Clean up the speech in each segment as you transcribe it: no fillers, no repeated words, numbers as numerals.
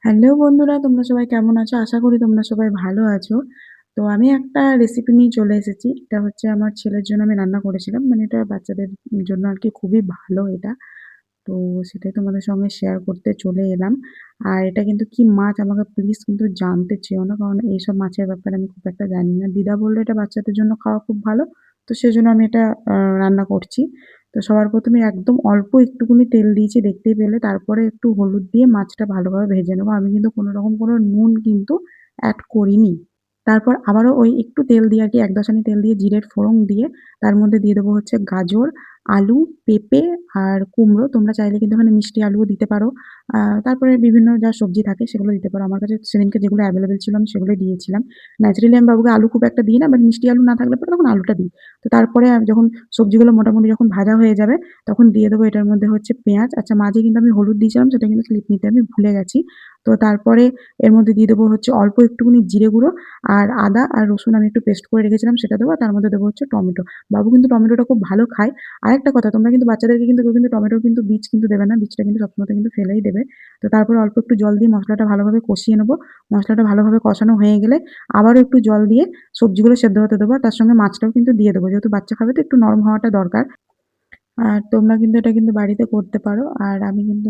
Hello বন্ধুরা, তোমরা সবাই কেমন আছো? আশা করি তোমরা সবাই ভালো আছো। তো আমি একটা রেসিপি নিয়ে চলে এসেছি। এটা হচ্ছে আমার ছেলের জন্য আমি রান্না করেছিলাম। মানে এটা বাচ্চাদের জন্য আরকি খুবই ভালো এটা। তো সেটাই তোমাদের সঙ্গে শেয়ার করতে চলে এলাম। আর এটা কিন্তু কি মাছ আমাকে প্লিজ কিন্তু জানতে চেও না। কারণ এইসব মাছের ব্যাপারে আমি খুব একটা জানি না। দিদা বলল এটা বাচ্চাদের জন্য খাওয়া খুব ভালো। তো সেজন্য আমি এটা রান্না করছি। তো সবার ১ম এ একদম অল্প একটুখানি তেল দিয়েছি দেখতেই পেলে। তারপরে একটু হলুদ দিয়ে মাছটা ভালোভাবে ভেজে নেবো। আমি কিন্তু কোনোরকম কোনো নুন কিন্তু এড করিনি। তারপর আবারও ওই একটু তেল দিয়ে আরকি ১ দশানি তেল দিয়ে জিরের ফোড়ন দিয়ে তার মধ্যে দিয়ে দেবো হচ্ছে গাজর, আলু, পেঁপে আর কুমড়ো। তোমরা চাইলে কিন্তু এখানে মিষ্টি আলুও দিতে পারো। তারপরে বিভিন্ন যা সবজি থাকে সেগুলো দিতে পারো। আমার কাছে সেদিনকে যেগুলো এভেলেবেল ছিল আমি সেগুলোই দিয়েছিলাম। ন্যাচারালি আমি বাবুকে আলু খুব একটা দিই না, বাট মিষ্টি আলু না থাকলে পরে তখন আলুটা দিই। তো তারপরে যখন সবজিগুলো মোটামুটি যখন ভাজা হয়ে যাবে তখন দিয়ে দেবো এটার মধ্যে হচ্ছে পেঁয়াজ। আচ্ছা, মাঝে কিন্তু আমি হলুদ দিয়েছিলাম, সেটা কিন্তু ক্লিপ নিতে আমি ভুলে গেছি। তো তারপরে এর মধ্যে দিয়ে দেবো হচ্ছে অল্প একটুখানি জিরে গুঁড়ো আর আদা আর রসুন আমি একটু পেস্ট করে রেখেছিলাম সেটা দেবো। আর তার মধ্যে দেবো হচ্ছে টমেটো। বাবু কিন্তু টমেটোটা খুব ভালো খায়। আরেকটা কথা, তোমরা কিন্তু বাচ্চাদেরকে কিন্তু কেউ কিন্তু টমেটোর কিন্তু বীজ কিন্তু দেবে না। বীজটা কিন্তু সবসময় কিন্তু ফেলেই দেবে। তো তারপরে অল্প একটু জল দিয়ে মসলাটা ভালোভাবে কষিয়ে নেবো। মসলাটা ভালোভাবে কষানো হয়ে গেলে আবারও একটু জল দিয়ে সবজিগুলো সেদ্ধ হতে দেবো। আর তার সঙ্গে মাছটাও কিন্তু দিয়ে দেবো। যেহেতু বাচ্চা খাবে তো একটু নরম হওয়াটা দরকার। আর তোমরা কিন্তু এটা কিন্তু বাড়িতে করতে পারো। আর আমি কিন্তু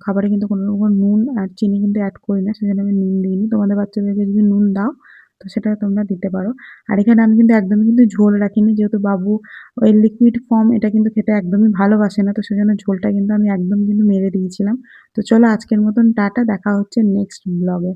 খাবারে কিন্তু কোনো রকম নুন আর চিনি কিন্তু এড করি না। সেজন্য আমি নুন দিইনি। তোমাদের বাচ্চাদেরকে যদি নুন দাও তো সেটা তোমরা দিতে পারো। আর এখানে আমি কিন্তু একদমই কিন্তু ঝোল রাখিনি। যেহেতু বাবু ওই লিকুইড ফর্ম এটা কিন্তু খেতে একদমই ভালোবাসে না। তো সেজন্য ঝোলটা কিন্তু আমি একদম কিন্তু মেরে দিয়েছিলাম। তো চলো আজকের মতন টাটা। দেখা হচ্ছে নেক্সট ব্লগে।